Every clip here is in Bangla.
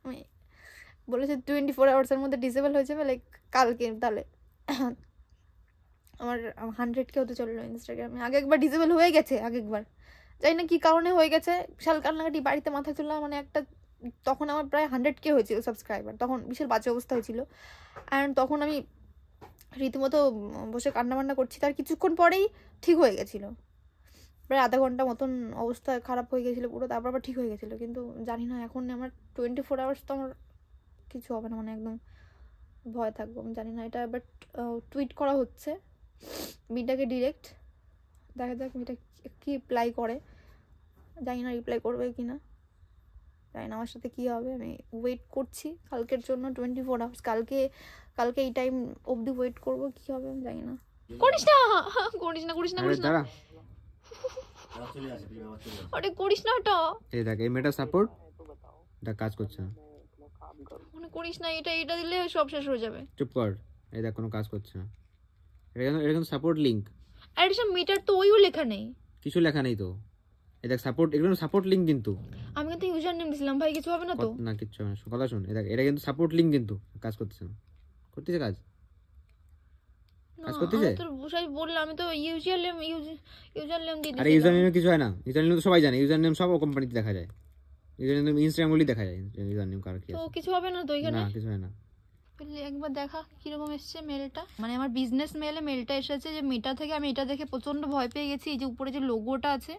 আমি বলেছে 24 আওয়ার্সের মধ্যে ডিসেবল হয়ে যাবে, লাইক কালকে। তাহলে আমার 100K হতে চললো ইনস্টাগ্রামে। আগে একবার ডিসেবল হয়ে গেছে, আগেকবার জানি না কী কারণে হয়ে গেছে, বিশাল কান্নাকাটি, বাড়িতে মাথা তুললাম। মানে একটা তখন আমার প্রায় 100K হয়েছিল সাবস্ক্রাইবার, তখন বিশাল বাজে অবস্থা হয়েছিল। অ্যান্ড তখন আমি রীতিমতো বসে কান্নাবান্না করছি, তার কিছুক্ষণ পরেই ঠিক হয়ে গেছিলো, প্রায় আধা ঘন্টা মতন অবস্থা খারাপ হয়ে গেছিলো পুরো, তারপর আবার ঠিক হয়ে গেছিলো। কিন্তু জানি না এখন আমার 24 আওয়ার্স তো আমার কিছু হবে না, মানে একদম ভয় থাকবো। আমি জানি না এটা, বাট টুইট করা হচ্ছে মিটাকে ডিরেক্ট, দেখা যাক মিটা কি রিপ্লাই করে। জানি না রিপ্লাই করবে কি না, জানি না আমার সাথে কী হবে। আমি ওয়েট করছি কালকের জন্য 24 আওয়ার্স। কালকে এই টাইম অবধি ওয়েট করবো, কী হবে আমি জানি না। করিস না করিস না করিস না করিস না, আরে করিস না এটা। এই দেখ এই মেটা সাপোর্ট এটা কাজ করছে না, মানে করিস না এটা দিলে সব শেষ হয়ে যাবে। চুপ কর। এই দেখ কোনো কাজ করছে না, এটা কিন্তু সাপোর্ট লিংক। আর এটা মিটার তো ওইও লেখা নেই, কিছু লেখা নেই তো। এই দেখ সাপোর্ট, এগুলো সাপোর্ট লিংক কিন্তু। আমি কিন্তু ইউজার নেম দিছিলাম ভাই, কিছু হবে না তো? না কিচ্ছু হবে না, কথা শুন। এই দেখ এটা কিন্তু সাপোর্ট লিংক, কিন্তু কাজ করতেছে না। করতেছে কাজ, কাজ করতেছে। আমি তো বললাম, আমি তো ইউজার নেম দিয়ে দিছি। আরে ইউজার নেমে কিছু হয় না, ইউজার নেম তো সবাই জানে, ইউজার নেম সব কোম্পানিতে দেখা যায়, ইউজার নেম ইনস্টাগ্রাম গুলি দেখা যায়, ইউজার নেম কার কি আছে। তো কিছু হবে না তো এখানে? না কিছু হয় না। একবার দেখা কিরকম এসছে মেলটা, মানে আমার বিজনেস মেলটা এসেছে যে মেটা থেকে। আমি এটা দেখে প্রচন্ড ভয় পেয়ে গেছি, এই যে উপরে যে লোগোটা আছে,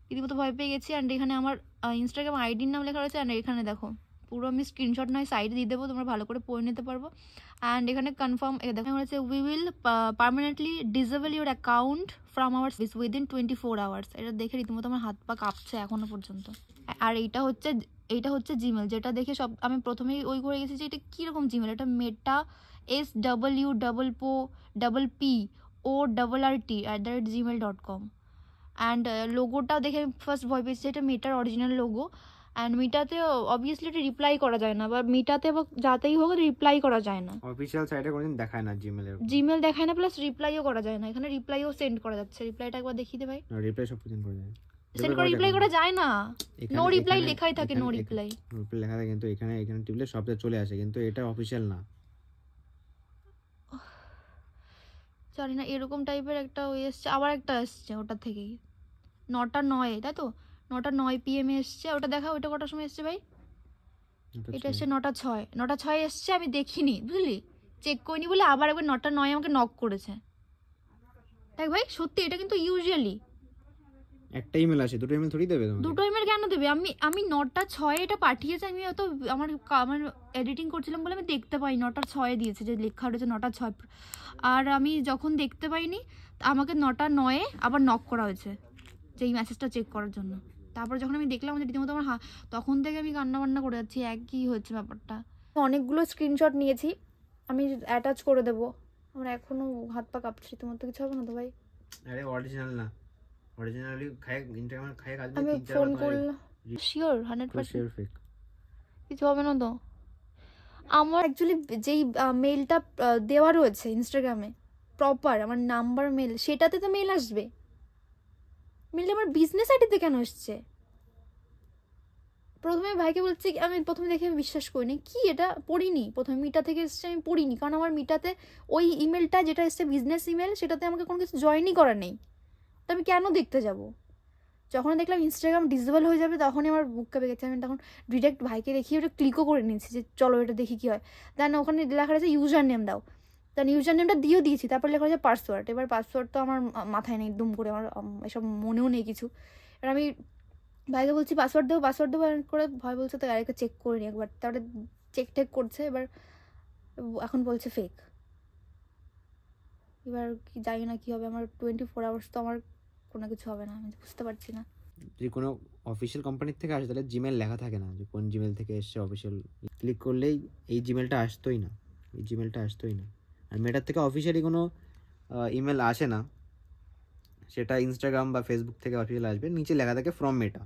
রীতিমতো ভয় পেয়ে গেছি। অ্যান্ড এখানে আমার ইনস্টাগ্রাম আইডির নাম লেখা রয়েছে। অ্যান্ড এখানে দেখো পুরো আমি স্ক্রিনশট নয় সাইডে দিয়ে দেবো, তোমরা ভালো করে পড়ে নিতে পারবো। অ্যান্ড এখানে কনফার্ম দেখা হয়েছে, we will permanently disable your account from our within 24 hours. এটা দেখে রীতিমতো আমার হাত পা কাঁপছে এখনো পর্যন্ত। আর এইটা হচ্ছে জিমেল, যেটা দেখে সব আমি প্রথমেই ওই করে গেছি যে এটা কীরকম জিমেল। এটা মেটা SWPPO@gmail.com। অ্যান্ড লোগোটা দেখে ফার্স্ট ভয় পেয়েছি, এটা মিটার অরিজিনাল লোগো। অ্যান্ড মিটাতে অবভিয়াসলি এটা রিপ্লাই করা যায় না, বা মিটাতে বা যাতেই হোক রিপ্লাই করা যায় না, অফিশিয়াল সাইটে কোনোদিন দেখায় না জিমেল দেখায় না, প্লাস রিপ্লাইও করা যায় না। এখানে রিপ্লাইও সেন্ড করা যাচ্ছে, রিপ্লাইটা একবার দেখিয়ে দে ভাই। রিপ্লাই সব কিছু করে যায়, সেন্ড করে রিপ্লাই করা যায় না, নো রিপ্লাই লেখাই থাকে, নো রিপ্লাই লেখা থাকে, কিন্তু এখানে টিপলে সবটা চলে আসে, কিন্তু এটা অফিশিয়াল না। জানি না, এরকম টাইপের একটা ওই এসছে, আবার একটা এসছে ওটা থেকেই 9:09, তাই তো 9:09 PM এসছে। ওটা দেখা, ওটা কটার সময় এসছে ভাই? এটা এসছে 9:06 এসছে, আমি দেখিনি বুঝলি, চেক করিনি বলে আবার একবার 9:09 আমাকে নক করেছে। দেখ ভাই সত্যি এটা কিন্তু ইউজুয়ালি একটা ইমেল আসে, দুটো ইমেল থোড়ি দেবে তোমাকে? দুটো ইমেল কেন দেবে? আমি 9:06 এটা পাঠিয়েছে, আমি হয়তো আমার এডিটিং করছিলাম বলে আমি দেখতে পাই 9:06 দিয়েছে, যে লেখা রয়েছে 9:06। আর আমি যখন দেখতে পাইনি, আমাকে 9:09 আবার নক করা হয়েছে যে এই মেসেজটা চেক করার জন্য। তারপর যখন আমি দেখলাম রীতিমতো আমার তখন থেকে আমি কান্নাবান্না করে যাচ্ছি, একই হচ্ছে ব্যাপারটা। অনেকগুলো স্ক্রিনশট নিয়েছি, আমি অ্যাটাচ করে দেবো। আমার এখনো হাত পা কাঁপছে, তোমার তো কিছু হবে না তো ভাই? আরে অরিজিনাল না, অরিজিনালি ইনস্টাগ্রামে কাজ আমি ফোন করলাম, শিওর 100% ফেক, কিছু হবে না তো? আমার অ্যাকচুয়ালি যেই মেলটা দেওয়া রয়েছে ইনস্টাগ্রামে প্রপার আমার নাম্বার মেল, সেটাতে তো মেল আসবে, মেলটা আমার বিজনেস আইডিতে কেন এসছে? প্রথমে ভাইকে বলছি, আমি প্রথমে দেখে আমি বিশ্বাস করিনি, কি এটা পড়িনি, প্রথমে মিটা থেকে এসছে আমি পড়িনি, কারণ আমার মিটাতে ওই ইমেলটা যেটা এসছে বিজনেস ইমেল, সেটাতে আমাকে কোনো কিছু জয়েনই করা নেই, তো আমি কেন দেখতে যাব? যখন দেখলাম ইনস্টাগ্রাম ডিসেবল হয়ে যাবে, তখনই আমার বুক কেঁপে গেছে। আমি তখন ডিরেক্ট ভাইকে দেখিয়ে ওটা ক্লিকও করে নিয়েছি যে চলো এটা দেখি কী হয়। দেন ওখানে লেখা রয়েছে ইউজার নেম দাও, দেন ইউজার নেমটা দিয়েও দিয়েছি, তারপর লেখা রয়েছে পাসওয়ার্ড। এবার পাসওয়ার্ড তো আমার মাথায় নেই, দুম করে আমার এসব মনেও নেই কিছু। এবার আমি ভাইকে বলছি পাসওয়ার্ড দেবো করে, ভয় বলছে তো আরেকটা চেক করে নি একবার, তারপরে চেক টেক করছে, এবার এখন বলছে ফেক। এবার কি জানি না কী হবে, আমার 24 আওয়ার্স তো আমার কোনো কিছু হবে না, আমি বুঝতে পারছি না। যদি কোনো অফিসিয়াল কোম্পানির থেকে আসে তাহলে জিমেল লেখা থাকে না যে কোন জিমেল থেকে এসছে অফিসিয়াল, ক্লিক করলেই এই জিমেলটা আসতোই না, এই জিমেলটা আসতোই না। আর মেটার থেকে অফিসিয়ালি কোনো ইমেল আসে না, সেটা ইনস্টাগ্রাম বা ফেসবুক থেকে অফিসিয়াল আসবে, নিচে লেখা থাকে ফ্রম মেটা।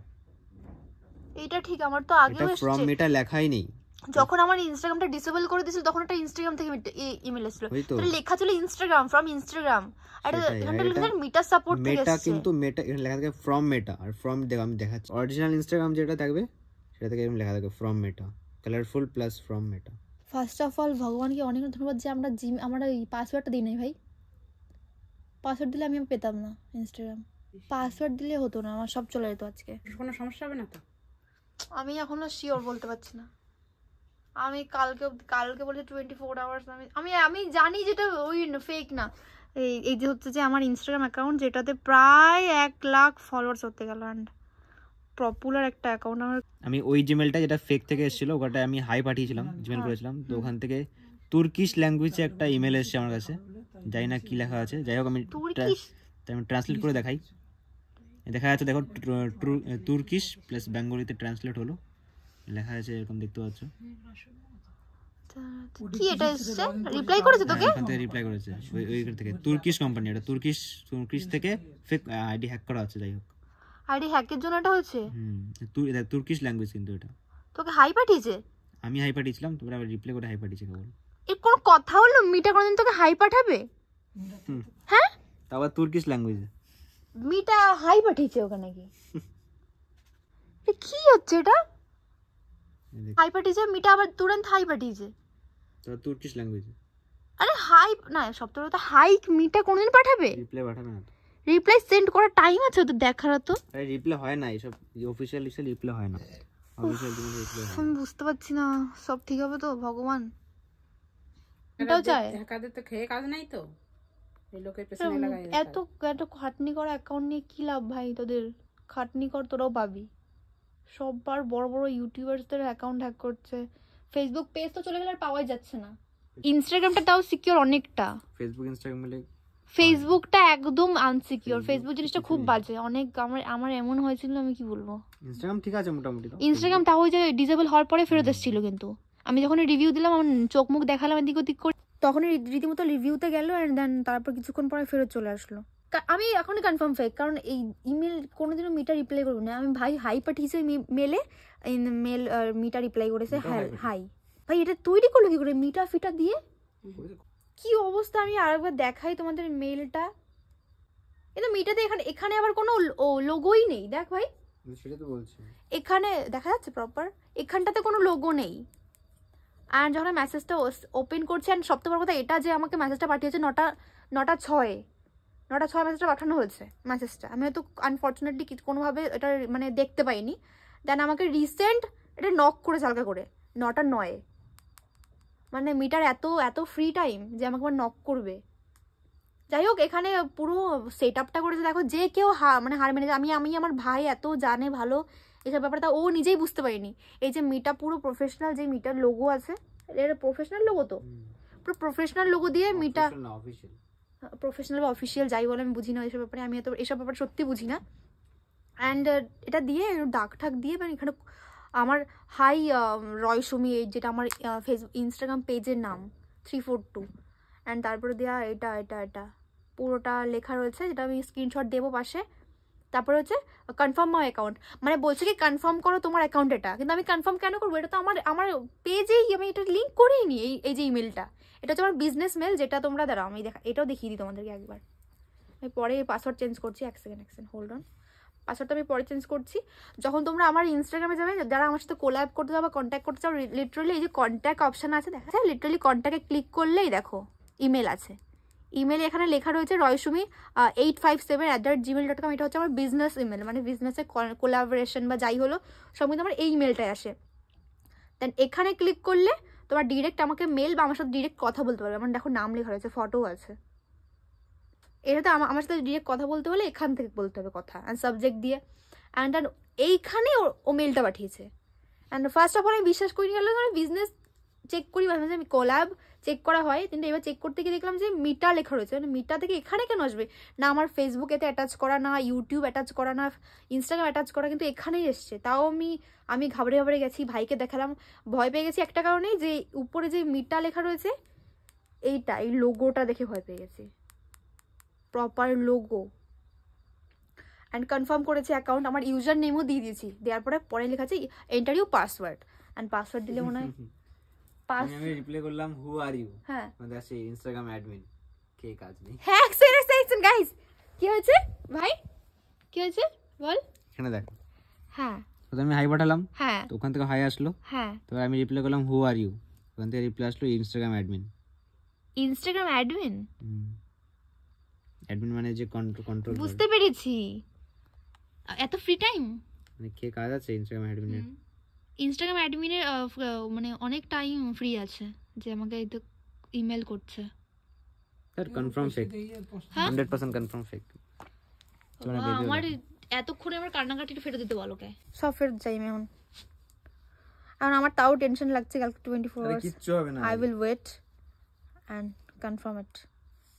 এটা ঠিক, আমার তো আগেও এসেছে, ফ্রম মেটা লেখাই নেই। যখন আমার ইনস্টাগ্রামটা ডিসেবল করে দিয়েছিল তখন একটা ইনস্টাগ্রাম থেকে ইমেল এসেছিল, তাহলে লেখা ছিল ইনস্টাগ্রাম, ফ্রম ইনস্টাগ্রাম, আর এখানে লেখা ছিল মেটা সাপোর্ট থেকে এসেছে। মেটা কিন্তু মেটা এখানে লেখা থাকে ফ্রম মেটা, আর ফ্রম দেখো আমি দেখাচ্ছি, অরিজিনাল ইনস্টাগ্রাম যেটা থাকবে সেটা থেকে এরকম লেখা থাকে from meta. Colourful plus from meta. First of all ভগবানকে অনেক ধন্যবাদ যে আমরা এই পাসওয়ার্ডটা দিই নাই ভাই। পাসওয়ার্ড দিলে আমি পেতাম না ইনস্টাগ্রাম, পাসওয়ার্ড দিলে হতো না, আমার সব চলে যেত আজকে। কোনো সমস্যা হবে না তো? আমি এখনো শিওর বলতে পারছি না। আমি কালকে বলছে 24 আওয়ার্স। আমি জানি যেটা ওই ফেক না। এই যে হচ্ছে যে আমার ইনস্টাগ্রাম অ্যাকাউন্ট যেটাতে প্রায় 1 লাখ ফলোয়ার্স হতে গেল, অ্যান্ড পপুলার একটা অ্যাকাউন্ট আমার। আমি ওই জিমেলটা যেটা ফেক থেকে এসেছিল ওখানে আমি হাই পাঠিয়েছিলাম, জিমেল করেছিলাম, তো ওখান থেকে তুর্কিশ ল্যাঙ্গুয়েজে একটা ইমেল এসেছে আমার কাছে, জানি না কি লেখা আছে, যাই হোক আমি ট্রান্সলেট করে দেখাই। দেখা যাচ্ছে দেখো, তুর্কিশ প্লাস বেঙ্গলিতে ট্রান্সলেট হলো, লেখা আছে এরকম দেখতে পাচ্ছ। কি এটা এসেছে? রিপ্লাই করেছে তোকে? এখান থেকে রিপ্লাই করেছে ওই থেকে, তুর্কিশ কোম্পানি, এটা তুর্কিশ থেকে ফেক আইডি হ্যাক করা আছে। যাই হোক, আইডি হ্যাকের জন্য এটা হয়েছে। তুর্কিশ ল্যাঙ্গুয়েজ কিন্তু এটা। তোকে হাই পাঠিয়েছে? আমি হাই পাঠিয়েছিলাম, তোমরা আবার রিপ্লাই করে হাই পাঠিয়েছে কেবল। এর কোনো কথা হলো? মিটা কোনদিন তোকে হাই পাঠাবে? হ্যাঁ, তা আবার তুর্কিশ ল্যাঙ্গুয়েজে মিটা হাই পাঠিয়েছে ওখানে কি? কি হচ্ছে এটা? হাই পাঠিয়েছে মিটা, আবার তুরন্ত হাই পাঠিয়েছে তো তুর্কিশ ল্যাঙ্গুয়েজে। আরে হাই না, সপ্তাহে তো হাই মিটা কোনদিন পাঠাবে? রিপ্লাই পাঠাবে না। রিপ্লাই সেন্ড করার টাইম আছে ওদের দেখার? তো আরে রিপ্লাই হয় না, এসব অফিশিয়াল রিপ্লাই হয় না। অফিশিয়াল রিপ্লাই হয় না। আমি বুঝতে পারছি না সব ঠিক হবে তো ভগবান? এটাও চাই। হ্যাকারদের তো খেয়ে কাজ নাই তো, এই লোকের পেছনে লাগাই। এত খাটনি করা অ্যাকাউন্ট নিয়ে কি লাভ ভাই? তোদের খাটনি কর, তোরাও পাবি। সববার বড় বড় ইউটিউবারদের অ্যাকাউন্ট হ্যাক করছে। ফেসবুক পেজ তো চলে গেলে আর পাওয়াই যাচ্ছে না। ইনস্টাগ্রামটা তাও সিকিউর অনেকটা। ফেসবুক ইনস্টাগ্রাম মিলে ফেসবুকটা একদম আনসিকিউর। ফেসবুক জিনিসটা খুব বাজে। অনেক আমার এমন হয়েছিল, আমি কি বলবো। ইনস্টাগ্রাম ঠিক আছে মোটামুটি। ইনস্টাগ্রাম তাও ওই যে ডিসেবল হওয়ার পরে ফেরত এসেছিল, কিন্তু আমি যখন রিভিউ দিলাম, আমার চোখ মুখ দেখালাম এদিক ওদিক করে, তখনই রীতিমতো রিভিউতে গেল, অ্যান্ড দেন তারপর কিছুক্ষণ পরে ফেরত চলে আসলো। আমি এখনই কনফার্ম ফেক, কারণ এই ইমেল কোনোদিনও মিটা রিপ্লাই করবো না। আমি ভাই হাই পাঠিয়েছি মেলে, মেল মিটা রিপ্লাই করেছে হাই। ভাই এটা তৈরি করলো কি করে মিটা ফিটা দিয়ে? কি অবস্থা! আমি আরেকবার দেখাই তোমাদের মেলটা। এটা মিটাতে এখানে আবার কোনো লোগোই নেই। দেখ ভাই, সেটা তো বলছি, এখানে দেখা যাচ্ছে প্রপার, এখানটাতে কোনো লোগো নেই। আর যখন মেসেজটা ওপেন করছি, অ্যান্ড সবথেকে বড় কথা এটা যে আমাকে মেসেজটা পাঠিয়েছে 9:06 মেসেজটা পাঠানো হয়েছে মেসেজটা। আমি হয়তো আনফর্চুনেটলি কোনোভাবে এটা মানে দেখতে পাইনি। দেন আমাকে রিসেন্ট এটা নক করেছে হালকা করে 9:09। মানে মিটার এত ফ্রি টাইম যে আমাকে আবার নক করবে। যাই হোক, এখানে পুরো সেট আপটা করেছে দেখো, যে কেউ মানে হার মেনে যায়। আমি আমার ভাই এত জানে ভালো এসব ব্যাপারটা, ও নিজেই বুঝতে পারিনি। এই যে মিটা পুরো প্রফেশনাল, যে মিটার লোগো আছে, এটা প্রফেশনাল লোগো, তো পুরো প্রফেশনাল লোগো দিয়ে মিটা, প্রফেশনাল বা অফিসিয়াল যাই বলে আমি বুঝি না এসব ব্যাপারে। আমি তো এসব ব্যাপারে সত্যি বুঝি না। অ্যান্ড এটা দিয়ে দাগ ঠাক দিয়ে, মানে এখানে আমার হাই রয়সুমি, যেটা আমার ফেসবুক ইনস্টাগ্রাম পেজের নাম 342, অ্যান্ড তারপরে দেওয়া এটা পুরোটা লেখা রয়েছে, যেটা আমি স্ক্রিনশট দেবো পাশে। তারপরে হচ্ছে কনফার্ম মাই অ্যাকাউন্ট, মানে বলছে কি কনফার্ম করো তোমার অ্যাকাউন্ট এটা। কিন্তু আমি কনফার্ম কেন করবো? এটা তো আমার পেজেই, আমি এটা লিঙ্ক করেই নি। এই যে ইমেলটা, এটা হচ্ছে আমার বিজনেস মেল, যেটা তোমরা দাঁড়াও আমি এটাও দেখিয়ে দিই তোমাদেরকে একবার। আমি পরে পাসওয়ার্ড চেঞ্জ করছি, এক সেকেন্ড হোল্ড অন। পাসওয়ার্ডটা আমি পরে চেঞ্জ করছি। যখন তোমরা আমার ইনস্টাগ্রামে যাবে, যারা আমার সাথে কোল্যাব করতে যাও বা কন্ট্যাক্ট করতে চাও, লিটারালি এই যে কন্ট্যাক্ট অপশান আছে দেখা যায়, লিটারালি কন্ট্যাক্টে ক্লিক করলেই দেখো ইমেল আছে। ইমেলে এখানে লেখা রয়েছে রয়সুমি 857@gmail.com। এটা হচ্ছে আমার বিজনেস ইমেল, মানে বিজনেসের কোলাবোরেশন বা যাই হলো সব কিন্তু আমার এই ইমেলটায় আসে। দেন এখানে ক্লিক করলে তোমার ডিরেক্ট আমাকে মেল বা আমার সাথে ডিরেক্ট কথা বলতে পারবে। আমার দেখো নাম লেখা রয়েছে, ফটোও আছে। এটাতে আমার সাথে ডিরেক্ট কথা বলতে হলে এখান থেকে বলতে হবে কথা, অ্যান্ড সাবজেক্ট দিয়ে। অ্যান্ড দেন এইখানে ও মেলটা পাঠিয়েছে। অ্যান্ড ফার্স্ট অফ অল আমি বিশ্বাস করি গেল, আমি বিজনেস চেক করি মাঝে মাঝে, আমি কোলাব চেক করা হয়, কিন্তু এবার চেক করতে গিয়ে দেখলাম যে মিটা লেখা রয়েছে। মানে মিটা থেকে এখানে কেন আসবে? না আমার ফেসবুক এতে অ্যাটাচ করা, না ইউটিউব অ্যাটাচ করা, না ইনস্টাগ্রাম অ্যাটাচ করা, কিন্তু এখানেই এসছে। তাও আমি ঘাবড়ে গেছি, ভাইকে দেখালাম, ভয় পেয়ে গেছি একটা কারণেই, যে উপরে যে মিটা লেখা রয়েছে এই লোগোটা দেখে ভয় পেয়ে গেছি, প্রপার লোগো। অ্যান্ড কনফার্ম করেছে অ্যাকাউন্ট, আমার ইউজার নেমও দিয়ে দিয়েছি। দেওয়ার পরে লেখা আছে enter you password, and password দিলে মনে হয় আমি রিপ্লাই করলাম হু আর ইউ, হ্যাঁ মানে আছে ইনস্টাগ্রাম অ্যাডমিন, কে কাজ নেই। হ্যাঁ সেকশন গাইস, কি হয়েছে ভাই, কি হয়েছে বল। এখানে দেখ, হ্যাঁ প্রথমে আমি হাই পাঠালাম, হ্যাঁ তো ওখান থেকে হাই আসলো, হ্যাঁ। তারপর আমি রিপ্লাই করলাম হু আর ইউ, ওখান থেকে রিপ্লাই আসলো Instagram admin. Instagram admin, admin মানে যে কন্ট্রোল, বুঝতে পেরেছি। এত ফ্রি টাইম মানে কে কাজ আছে ইনস্টাগ্রাম অ্যাডমিনের? ইনস্টাগ্রাম অ্যাডমিনের মানে অনেক টাইম ফ্রি আছে যে আমাকে এই তো ইমেল করছে। Sir confirm fake, 100% confirm fake. আমার এতক্ষণে আমার কান্নাকাটিটা ফেরত দিতে বলো কে? সব ফেরত চাই আমি এখন। আর আমার তাও টেনশন লাগছে কালকে 24 আওয়ার্স কিচ্ছু হবে না, I will wait and confirm it.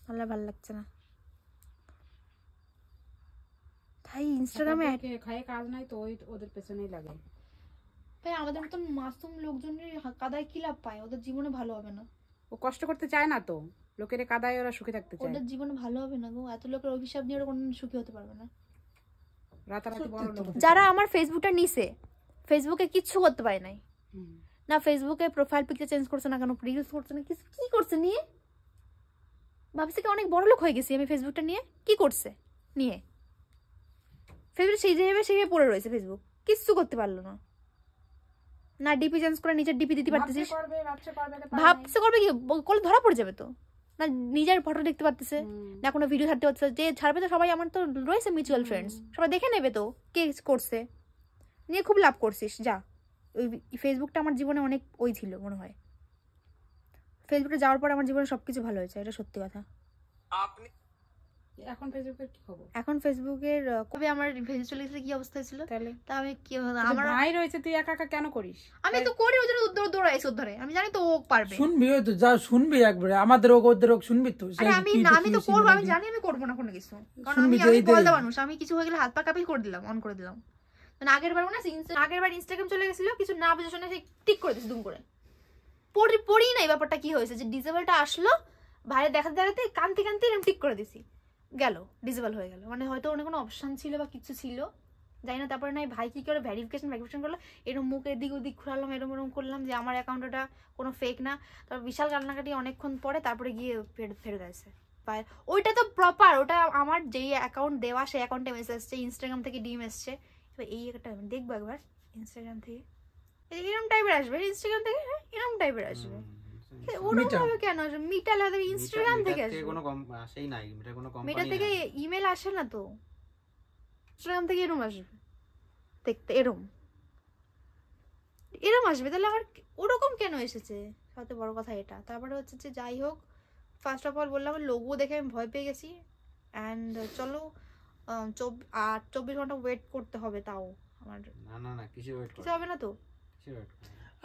ভালো লাগছে না ভাই ইনস্টাগ্রামে। খায় কাজ নাই তো ওদের পেছনেই লাগে। ভাই আমাদের মতন মাসুম লোকজনের কাদায় কি লাভ পায়? ওদের জীবনে ভালো হবে না। ও কষ্ট করতে চায় না তো, লোকের কাদায় ওরা সুখে থাকতে চায়। ওদের জীবনে ভালো হবে না গো, এত লোকের অভিশাপ নিয়ে ওরা কোনোদিন সুখী হতে পারবে না। রাতারাতি বড় লোক যারা আমার ফেসবুকটা নিছে, ফেসবুকে কিচ্ছু করতে পারে নাই না, ফেসবুকে প্রোফাইল পিকচার চেঞ্জ করছে না, কেন রিলস করছে না, কি করছে নিয়ে? ভাবছি কি অনেক বড় লোক হয়ে গেছি আমি ফেসবুকটা নিয়ে। কি করছে নিয়ে? ফেসবুক সেই যেভাবে পড়ে রয়েছে, ফেসবুক কিচ্ছু করতে পারলো না। না ডিপি চেঞ্জ করে নিচের ডিপি দিতে পারতেছিস, ভাবছে করবে কি করলে ধরা পড়ে যাবে তো। না নিজের ফটো দেখতে পারতেছে না, কোনো ভিডিও ছাড়তে পারতেছে। যে ছাড়বে তো সবাই, আমার তো রয়েছে মিউচুয়াল ফ্রেন্ডস, সবাই দেখে নেবে তো কে করছে। নিয়ে খুব লাভ করছিস যা। ওই ফেসবুকটা আমার জীবনে অনেক ওই ছিল মনে হয়। ফেসবুকে যাওয়ার পর আমার জীবনে সবকিছু ভালো হয়েছে, এটা সত্যি কথা। এখন ফেসবুকের কি খবর? এখন ফেসবুকের কবে আমার ফেসবুক চলে গেছে, কি অবস্থা ছিল তাহলে তা আমি কি আমার ভাই রয়েছে, তুই একা একা কেন করিস? আমি তো করি ওই জন্য দৌড়াইছি ওর ধরে। আমি জানি তো ও পারবে। শুনবি ওই তো, যা শুনবি একবারে আমাদের ওদের শুনবি তো। আরে আমি না, আমি তো করবো, আমি জানি আমি করবো না কোনো কিছু, কারণ আমি বলতে মানুষ। আমি কিছু হয়ে গেলে হাত পা কাঁপিয়ে করে দিলাম, অন করে দিলাম। মানে আগের বার ইনস্টাগ্রাম চলে গেছিল, কিছু না বুঝে শুনে টিক করে দিস দুম করে। পড়ি না এই ব্যাপারটা কি হয়েছে, যে ডিসেবলটা আসলো ভাইয়ের দেখাতে কানতে এরকম টিক করে দিছি, গেল ডিসেবল হয়ে গেল। মানে হয়তো অনেক কোনো অপশন ছিল বা কিছু ছিল, জানি না। তারপরে নাই ভাই কি করে ভেরিফিকেশন করলো, এরকম মুখ এদিক ওদিক ঘুরালাম, এরকম করলাম যে আমার অ্যাকাউন্টটা কোনো ফেক না। তারপর বিশাল কান্নাকাটি অনেকক্ষণ পরে তারপরে গিয়ে ফেরত আসে। ওইটা তো প্রপার, ওটা আমার যেই অ্যাকাউন্ট দেওয়া সেই অ্যাকাউন্টে মেসেজ এসছে, ইনস্টাগ্রাম থেকে ডিম এসছে। এবার এই একটা দেখবো একবার ইনস্টাগ্রাম থেকে এরকম টাইপের আসবে, ইনস্টাগ্রাম থেকে এরকম টাইপের আসবে। ওরকম কেন আসবে? মিটা লাগে ইনস্টাগ্রাম থেকে আসবে, কোনো আসেই নাই, এটা কোনো কোম্পানি মিটা থেকে ইমেল আসে না তো, ইনস্টাগ্রাম থেকে এরকম আসবে দেখতে, এরকম আসবে। তাহলে আমার ওরকম কেন এসেছে? সবথেকে বড় কথা এটা। তারপরে হচ্ছে যে যাই হোক, ফার্স্ট অফ অল বললাম লোগো দেখে আমি ভয় পেয়ে গেছি। অ্যান্ড চলো 24 ঘন্টা ওয়েট করতে হবে, তাও আমার না কিছু ওয়েট কিছু হবে না তো।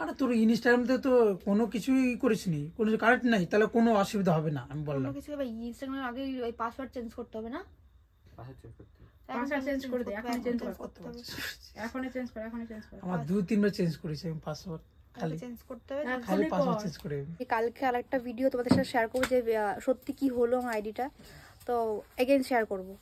আরে তোর ইনস্টাগ্রামতে তো কোনো কিছুই করিসনি, কোনো কারেক্ট নাই, তাহলে কোনো অসুবিধা হবে না। আমি বললাম কিছু ইনস্টাগ্রামে আগে ওই পাসওয়ার্ড চেঞ্জ করতে হবে না? পাসওয়ার্ড চেঞ্জ করে দে, এখনই চেঞ্জ করতে হবে, এখনই চেঞ্জ কর। আমার 2-3 বার চেঞ্জ করেছি আমি পাসওয়ার্ড, খালি চেঞ্জ করতে হবে। খালি পাসওয়ার্ড চেঞ্জ করে। কালকে আরেকটা ভিডিও তোমাদের সাথে শেয়ার করবো যে সত্যি কি হলো আমার আইডিটা, তো এগেইন শেয়ার করবো।